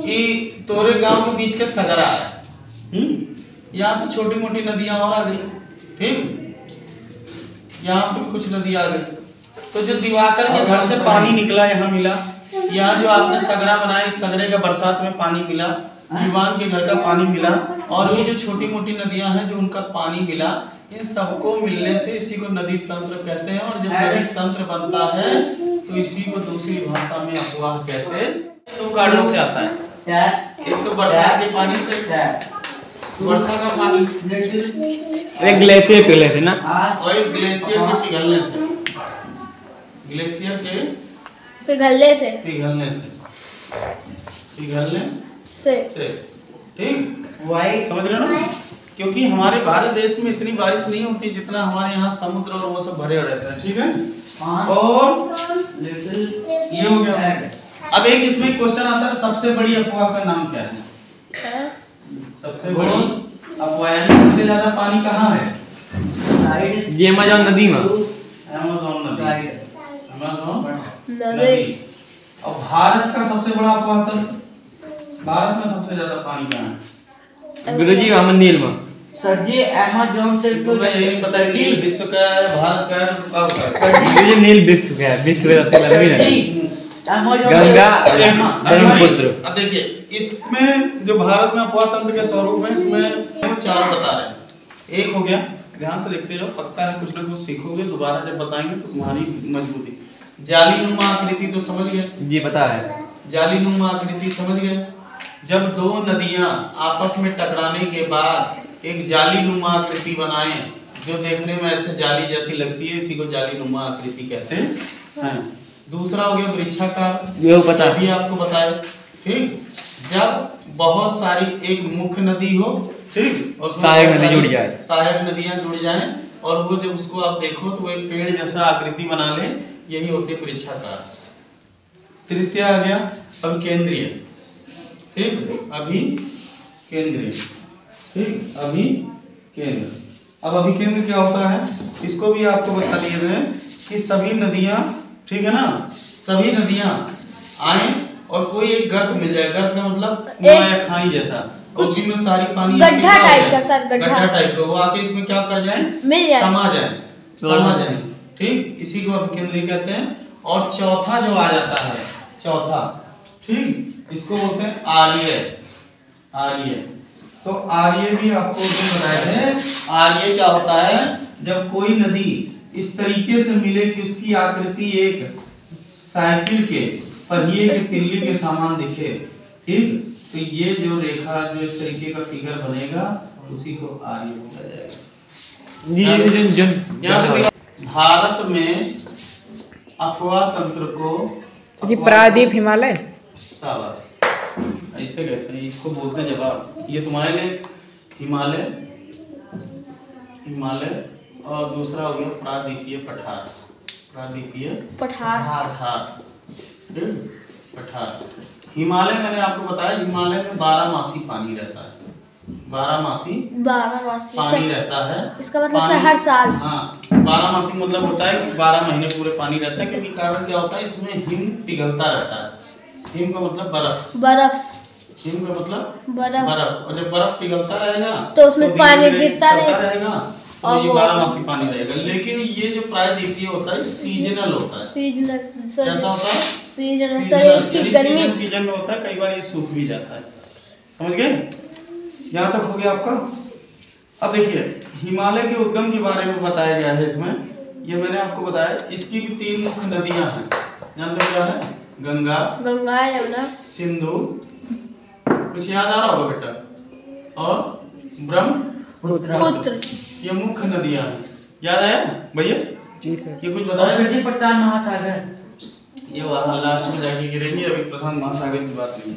ये तोरे गांव के बीच का सगरा है। यहाँ पे छोटी मोटी नदियां और आ गई, ठीक, यहाँ पे कुछ नदी आ गई। तो जो दिवाकर के घर से पानी निकला यहाँ मिला, यहाँ जो आपने सगरा बनाया इस सगरे का बरसात में पानी मिला, विवान के घर का पानी मिला, और ये जो छोटी मोटी नदियां हैं जो उनका पानी मिला, इन सबको मिलने से इसी को नदी तंत्र कहते हैं। और जब नदी तंत्र बनता है तो इसी को दूसरी भाषा में अफवाह कहते हैं। दो कारणों से आता है, एक तो बरसात के पानी से, वर्षा का पानी, एक ग्लेशियर पिघले थे ना, और एक ग्लेशियर के पिघलने से, ग्लेशियर के पिघलने से, पिघलने से, ठीक, समझ रहे हो ना? क्योंकि हमारे भारत देश में इतनी बारिश नहीं होती जितना हमारे यहाँ समुद्र और वो सब भरे रहते हैं, ठीक है। और ये हो गया। अब एक इसमें क्वेश्चन आता है, सबसे बड़ी अफवाह का नाम क्या है? सबसे बड़ी अफवाह यानी सबसे ज्यादा पानी कहाँ है? ये अमेज़न नदी में, अमेज़न नदी, अमेज़न नदी। और भारत का सबसे बड़ा अफवाह तंत्र, भारत में सबसे ज्यादा पानी कहाँ है? गुरुजी अमन नील में। सर जी अमेज़न से तो यही नहीं पता कि विश्व का है, भारत का है, ये नील विश्व का है, विश्व का सबसे लंबी नदी गंगा ब्रह्मपुत्र। अब देखिए इसमें जो भारत में अफवाह तंत्र के स्वरूप है, इसमें हम चारों बता रहे हैं। एक हो गया, ध्यान से देखते जाओ, पक्का है कुछ ना कुछ सीखोगे, दोबारा जब बताएंगे तो तुम्हारी मजबूती। जालीनुमा आकृति तो समझ गए जी, पता है। जालीनुमा आकृति समझ गए। जब दो नदियां आपस में टकराने के बाद एक जालीनुमा आकृति बनाए जो देखने में ऐसे जाली जैसी लगती है, इसी को जालीनुमा आकृति कहते हैं। दूसरा हो गया वृक्षाकार, ये पता भी आपको बताया, ठीक। जब बहुत सारी एक मुख्य नदी हो, ठीक, और सहायक नदी जुड़ जाए, सहायक नदियां जुड़ जाएं, और वो जब उसको आप देखो तो वो एक पेड़ जैसा आकृति बना ले, यही होती है वृक्षाकार। तृतीय आ गया अभिकेंद्रीय, ठीक, अभिकेंद्रीय, ठीक, अभिकेंद्र। अब अभिकेंद्र क्या होता है, इसको भी आपको बता दिए हैं कि सभी नदियां, ठीक है ना, सभी नदियां आए और कोई एक गर्त मिल जाए, गर्त का मतलब कुआं या खाई जैसा, उसी में सारी पानी गड्ढा टाइप का, सर गड्ढा टाइप का, वो आके इसमें क्या कर जाए, मिल जाए, समा जाए, ठीक, इसी को अभिकेंद्रीय कहते हैं। और चौथा जो आ जाता है, चौथा, ठीक, इसको बोलते हैं आर्य, आर्य। तो आर्य भी आपको जो बताए थे, आर्य क्या होता है, जब कोई नदी इस तरीके से मिले कि उसकी आकृति एक साइकिल के पहिए के तिल्ली के समान दिखे, ठीक, तो ये जो रेखा जो इस तरीके का फिगर बनेगा उसी को आर्य बोला जाएगा। भारत में अफवाह तंत्र को जी प्रायद्वीप हिमालय, शाबाश, ऐसे कहते हैं, इसको बोलते हैं जवाब। ये तुम्हारे लिए हिमालय, हिमालय, और दूसरा हो गया प्रायद्वीपीय पठार, प्रायद्वीपीय पठार, पठार। हिमालय मैंने आपको बताया, हिमालय में 12 मासी पानी रहता है, 12 मासी पानी रहता है। इसका मतलब हर साल, हाँ, 12 मासी मतलब होता है कि 12 महीने पूरे पानी रहता है। क्योंकि कारण क्या होता है, इसमें हिम पिघलता रहता है। हिम का मतलब बर्फ, हिम का मतलब बर्फ, और जब बर्फ पिघलता रहेगा तो उसमें पानी गिरता रहेगा, तो ये 12 मासी पानी रहेगा। लेकिन ये जो प्रायद्वीपीय होता है सीजनल होता है। कैसा होता है? सीजनल, सीजन में होता है, कई बार ये सूख भी जाता है। समझ गए? यहाँ तक हो गया आपका। अब देखिए हिमालय के उद्गम के बारे में बताया गया है इसमें। ये मैंने आपको बताया, इसकी भी 3 मुख्य नदियां हैं। जानते क्या है? गंगा, यमुना, सिंधु, कुछ याद आ रहा होगा बेटा, और ब्रह्मपुत्र। ये मुख्य नदियां हैं। याद आया भैया? जी सर। ये कुछ बताया? प्रशांत महासागर, ये वहाँ लास्ट में जाके गिरेंगे, अभी प्रशांत महासागर की बात नहीं।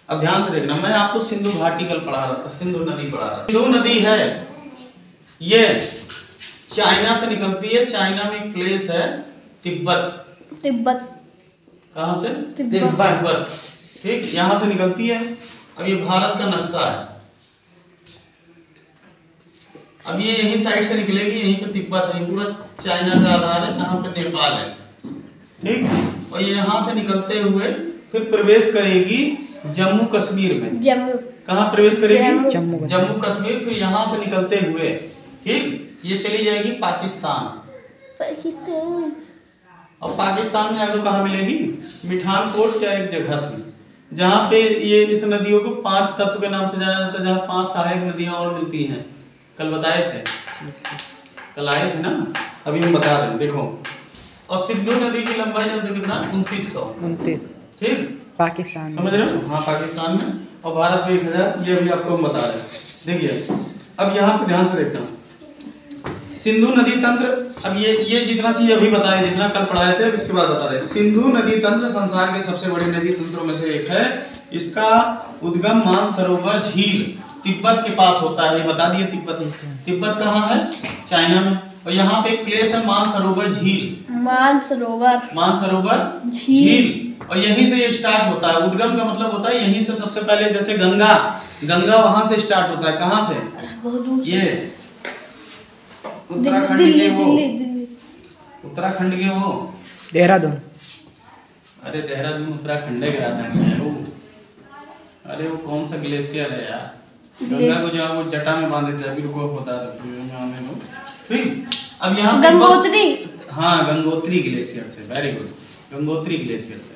अब ध्यान से देखना, मैं आपको सिंधु घाटी कल पढ़ा रहा था, सिंधु नदी पढ़ा रहा था। सिंधु नदी है, ये चाइना से निकलती है। चाइना में एक प्लेस है तिब्बत। कहाँ से? तिब्बत। ठीक, यहाँ से निकलती है। अब ये भारत का नक्शा है। अब ये यही साइड से निकलेगी, यहीं पे तिब्बत है, पूरा चाइना का आधार है, यहाँ पे नेपाल है। ठीक, और ये यहाँ से निकलते हुए फिर प्रवेश करेगी जम्मू कश्मीर में। जम्मू। कहाँ प्रवेश करेगी? जम्मू। जम्मू कश्मीर। फिर यहाँ से निकलते हुए ठीक ये चली जाएगी पाकिस्तान। पाकिस्तान। और पाकिस्तान में आगे कहाँ मिलेगी? मिठानकोट क्या एक जगह थी जहाँ पे ये इस नदियों को 5 तत्व के नाम से जाना जाता है, जहाँ 5 सहायक नदियाँ और मिलती हैं। कल बताए थे, कल आए थे ना, अभी हम बता रहे हैं। देखो, और सिंधु नदी की लंबाई जानते कितना? 2900। ठीक, पाकिस्तान समझ रहे हो? हाँ, पाकिस्तान में। और भारत में 1000। ये अभी आपको हम बता रहे हैं। देखिए अब यहाँ पे ध्यान से देखना, सिंधु नदी तंत्र। अब ये जितना चीज अभी बताया, जितना कल पढ़ाए थे, अब इसके बाद बता रहे। सिंधु नदी तंत्र संसार के सबसे बड़े नदी तंत्रों में से एक है। इसका उद्गम मानसरोवर झील तिब्बत के पास होता है। ये बता दिए। तिब्बत कहाँ है? चाइना में। और यहाँ पे एक प्लेस है मानसरोवर झील। मानसरोवर झील। और यहीं से ये स्टार्ट होता है। उद्गम का मतलब होता है यहीं से सबसे पहले, जैसे गंगा वहां से स्टार्ट होता है। कहाँ से? ये उत्तराखंड के वो, उत्तराखंड के वो देहरादून। अरे देहरादून उत्तराखंड के राजधानी है वो। अरे वो कौन सा ग्लेशियर है यार? गंगा को जहाँ वो जटा में बांधे थे, अभी रुको बता रहे। ठीक, अब यहाँ गंगोत्री। हाँ, गंगोत्री ग्लेशियर से। वेरी गुड, गंगोत्री ग्लेशियर से।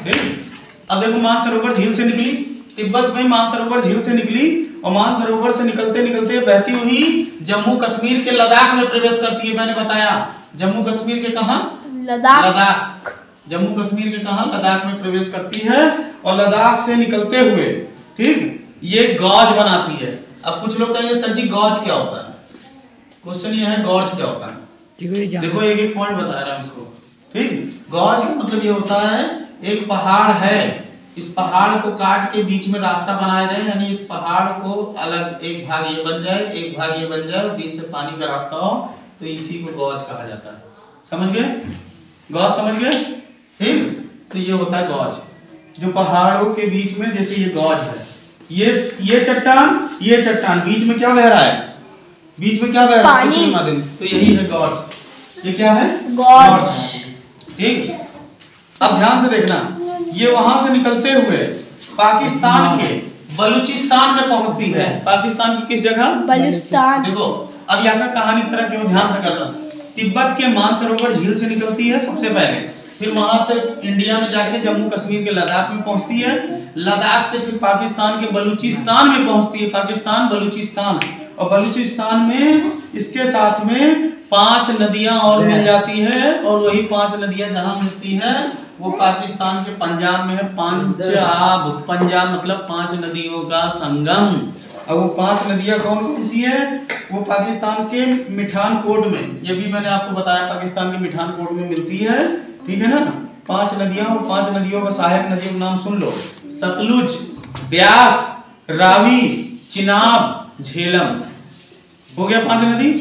ठीक, अब देखो मानसरोवर झील से निकली, तिब्बत में मानसरोवर झील से निकली, और मानसरोवर से निकलते निकलते बहती हुई जम्मू कश्मीर के लद्दाख में प्रवेश करती है। मैंने बताया जम्मू कश्मीर के कहाँ? लद्दाख। जम्मू कश्मीर के कहाँ? लद्दाख में प्रवेश करती है। और लद्दाख से निकलते हुए ठीक ये गॉज बनाती है। अब कुछ लोग कहेंगे सर जी गॉज क्या होता है? क्वेश्चन ये है गॉज क्या होता है। देखो एक एक पॉइंट बता रहा हूं इसको। ठीक, गॉज का मतलब ये होता है एक पहाड़ है, इस पहाड़ को काट के बीच में रास्ता बनाया जाए, यानी इस पहाड़ को अलग, एक भाग ये बन जाए, एक भाग ये बन जाए, और बीच से पानी का रास्ता हो, तो इसी को गॉज कहा जाता है। समझ गए? गॉज समझ गए? ठीक, तो ये होता है गॉज, जो पहाड़ों के बीच में, जैसे ये गॉज है, ये चट्टान, ये चट्टान, बीच में क्या बह रहा है? बीच में क्या बह रहा है? पानी। तो यही है गॉज। ये क्या है? गॉज। ठीक, अब ध्यान से देखना, ये वहां से निकलते हुए पाकिस्तान के बलूचिस्तान में पहुंचती है। पाकिस्तान की किस जगह? बलूचिस्तान। देखो अब यहाँ का कहानी तरह क्यों ध्यान से करना। तिब्बत के मानसरोवर झील से निकलती है सबसे पहले, फिर वहां से इंडिया में जाके जम्मू कश्मीर के लद्दाख में पहुंचती है, लद्दाख से फिर पाकिस्तान के बलूचिस्तान में पहुंचती है। पाकिस्तान बलूचिस्तान, और बलूचिस्तान में इसके साथ में 5 नदियां और मिल जाती है। और वही 5 नदियां जहां मिलती है वो पाकिस्तान के पंजाब में है। पंजाब, पंजाब मतलब 5 नदियों का संगम। अब वो 5 नदियां कौन कौन सी है? वो पाकिस्तान के मिठानकोट में, ये भी मैंने आपको बताया, पाकिस्तान के मिठानकोट में मिलती है। ठीक है ना? 5 नदियां, वो 5 नदियों का सहायक नदियों का नाम सुन लो। सतलुज, ब्यास, रावी, चिनाब, झेलम। हो गया 5 नदी।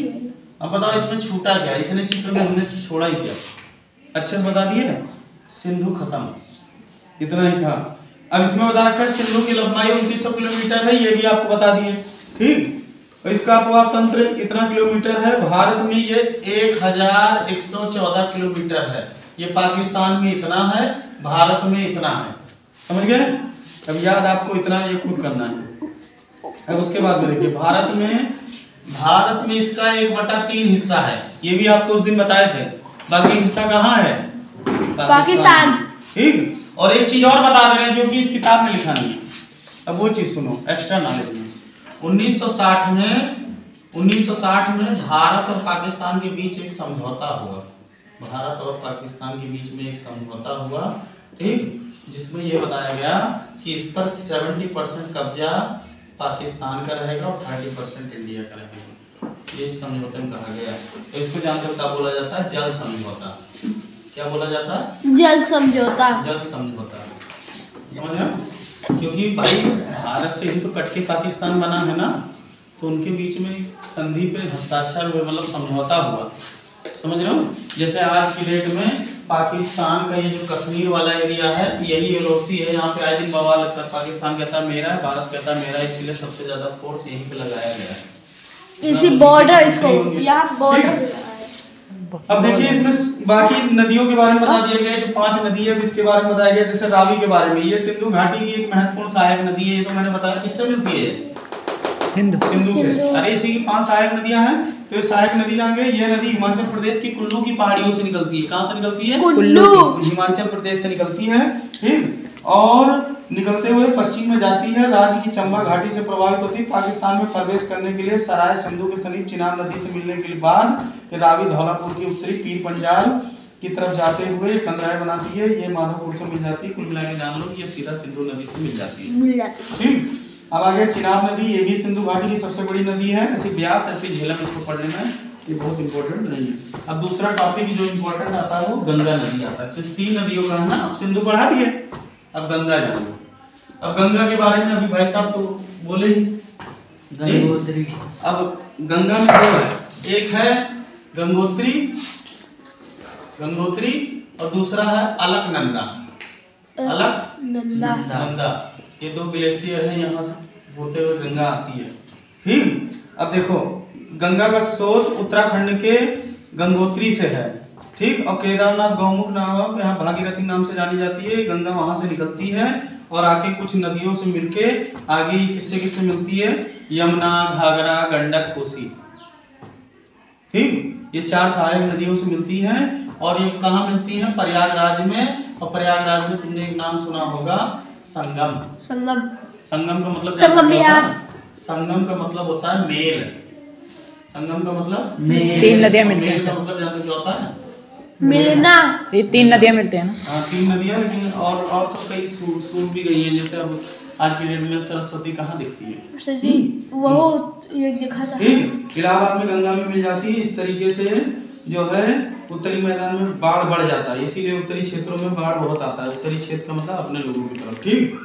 अब बताओ इसमें छूटा क्या? इतने चित्र में हमने छोड़ा ही क्या? अच्छे से बता दिए। सिंधु खत्म, इतना ही था। अब इसमें बता रखा है सिंधु की लंबाई 2900 किलोमीटर है, ये भी आपको बता दिए। ठीक, और इसका अपवाद तंत्र इतना किलोमीटर है। भारत में ये 1114 किलोमीटर है। ये पाकिस्तान में इतना है, भारत में इतना है। समझ गए? अब याद आपको इतना ये खुद करना है। अब उसके बाद में देखिए भारत में इसका 1/3 हिस्सा है। ये भी आपको उस दिन बताए थे। बाकी हिस्सा कहाँ है? पाकिस्तान। ठीक, और एक चीज और बता दे रहे हैं जो कि इस किताब में लिखा नहीं है। अब वो चीज सुनो एक्स्ट्रा नॉलेज में। 1960 में भारत और पाकिस्तान के बीच एक समझौता हुआ। भारत और पाकिस्तान के बीच में एक समझौता हुआ। ठीक, जिसमें यह बताया गया कि इस पर 70% कब्जा पाकिस्तान का रहेगा और 30% इंडिया का रहेगा। ये समझौते में कहा गया। तो इसको जानकर क्या बोला जाता है? जल समझौता। क्या बोला जाता है? जल समझौता। जल समझौता। समझ रहे हो? क्योंकि भाई भारत से ही तो कट के पाकिस्तान बना है ना, तो उनके बीच में संधि पे हस्ताक्षर हुए, मतलब समझौता हुआ। समझ रहे हो? जैसे आज की डेट में पाकिस्तान का ये जो कश्मीर वाला एरिया है, यही एलओसी है। यहाँ पे आए दिन बवाल लगता है, पाकिस्तान कहता है मेरा है, भारत कहता है मेरा है, इसीलिए सबसे ज्यादा फोर्स यहीं पे लगाया गया है। इसी बॉर्डर, इसको यहाँ बॉर्डर। अब देखिए इसमें बाकी नदियों के बारे में बता दिया गया है। जो 5 नदी है इसके बारे में बताया गया, जैसे रावी के बारे में। ये सिंधु घाटी की एक महत्वपूर्ण सहायक नदी है। ये तो मैंने बताया किससे मिलती है, सिंधु से। अरे इसी की 5 सहायक नदियां हैं। तो ये सहायक नदी कहाँ गई? ये नदी हिमाचल प्रदेश की कुल्लू की पहाड़ियों से निकलती है। कहाँ से निकलती है? कुल्लू। हिमाचल प्रदेश से निकलती है, ठीक। और निकलते हुए पश्चिम में जाती है, राज्य की चंबा घाटी से प्रभावित होती है। पाकिस्तान में प्रवेश करने के लिए सराय सिंधु के समीप चिनाब नदी से मिलने के बाद रावी धौलापुर की उत्तरी पीर पंजाल की तरफ जाते हुए कंदराय बनाती है। ये माधोपुर से मिल जाती है। कुल मिला के जान लो ये सीधा सिंधु नदी से मिल जाती है, ठीक। अब आगे चिनाब नदी, ये भी सिंधु घाटी की सबसे बड़ी नदी है। ऐसी ब्यास ऐसी झेलम, इसको पढ़ने में ये बहुत इंपॉर्टेंट नहीं है। अब दूसरा टॉपिक जो इंपॉर्टेंट आता है वो गंगा नदी आता है। तो 3 नदियों का है ना। अब सिंधु पढ़ा दिए, अब गंगा जानो। अब गंगा के बारे में अभी भाई साहब तो बोले ही, गंगोत्री। अब गंगा में 2 है, एक है गंगोत्री, गंगोत्री और दूसरा है अलकनंदा। अलकनंदा, ये 2 ग्लेशियर हैं, यहाँ से होते हुए गंगा आती है, ठीक। अब देखो गंगा का स्रोत उत्तराखंड के गंगोत्री से है, ठीक। और केदारनाथ गौमुख नाम यहाँ भागीरथी नाम से जानी जाती है। गंगा वहां से निकलती है और आके कुछ नदियों से मिलके आगे किससे किससे मिलती है? यमुना, घाघरा, गंडक, कोसी, ठीक। ये 4 सहायक नदियों से मिलती हैं। और ये कहाँ मिलती हैं? प्रयागराज में। और प्रयागराज में तुमने एक नाम सुना होगा, संगम। संगम का मतलब संगम बिहार। संगम का मतलब होता है मेल। संगम का मतलब मेल। 3 नदियां मिलती हैं मेल का सर। मतलब जानते क्या होता है? मिलना। ये 3 नदियां मिलती हैं ना। हाँ 3 नदियां, लेकिन और सब कई सूख भी गई हैं। जैसे अब आज की डेट में सरस्वती कहाँ दिखती है? वो ये दिखा था। ठीक। इलाहाबाद में गंगा में मिल जाती है। इस तरीके से जो है उत्तरी मैदान में बाढ़ बढ़ जाता है, इसीलिए उत्तरी क्षेत्रों में बाढ़ बहुत आता है। उत्तरी क्षेत्र का मतलब अपने लोगों की तरफ, ठीक।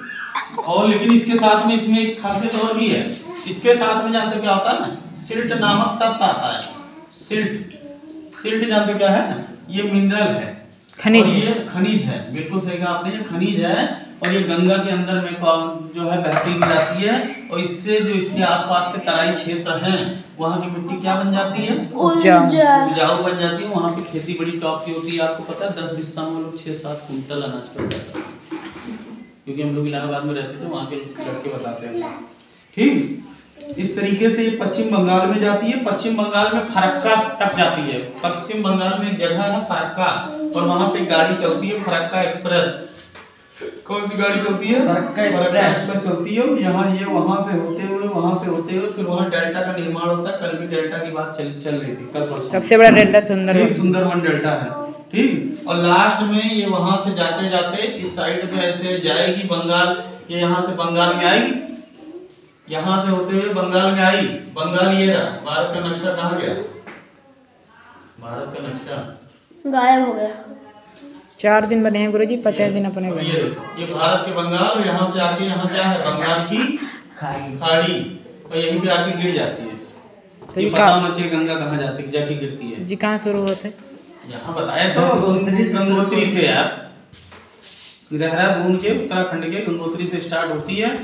और लेकिन इसके साथ में इसमें एक खासियत और भी है। इसके साथ में जानते हो क्या होता है ना? सिल्ट नामक तत्व आता है। सिल्ट जानते हो क्या है? ये मिनरल है, खनिज। ये खनिज है। बिल्कुल सही कहा आपने, ये खनिज है। और ये गंगा के अंदर में जो है बहती हुई जाती है। और इससे जो इसके आसपास के तराई क्षेत्र हैं वहाँ की मिट्टी क्या बन जाती है? उपजाऊ बन जाती है। वहाँ पे खेती बड़ी टॉप की होती है। आपको पता है 10 बिस्सा में लोग 6-7 कुंटल अनाज पैदा करते हैं, क्योंकि हम लोग इलाहाबाद में रहते थे, वहाँ के लड़के बताते हैं, ठीक। इस तरीके से ये पश्चिम बंगाल में जाती है। पश्चिम बंगाल में फरक्का तक जाती है। पश्चिम बंगाल में एक जगह है फरक्का, और वहां से गाड़ी चलती है फरक्का एक्सप्रेस। कौन सी गाड़ी चलती है? फरक्का एक्सप्रेस चलती है। यहाँ ये वहां से होते हुए फिर वहाँ डेल्टा का निर्माण होता है। कल भी डेल्टा की बात चल रही थी, कल परसों। सबसे बड़ा डेल्टा सुंदरवन डेल्टा है, ठीक। और लास्ट में ये वहां से जाते जाते इस साइड पे ऐसे जाएगी बंगाल। ये यहाँ से बंगाल में आएगी, यहाँ से होते हुए बंगाल में आई। बंगाल ये रहा। भारत का नक्शा कहाँ गया? भारत का नक्शा गायब हो गया। 4 दिन बने हैं गुरुजी, 50 दिन अपने अब गए। ये भारत के बंगाल, और यहाँ से आके यहाँ क्या है? बंगाल की खाड़ी, और यहीं पे आके गिर जाती है। तो ये पता होना चाहिए गंगा कहाँ जाके गिरती है। जी कहाँ शुरू होते? यहाँ बताया तो गंगोत्री से यार। देहरादून के उत्तराखंड के गंगोत्री से स्टार्ट होती है।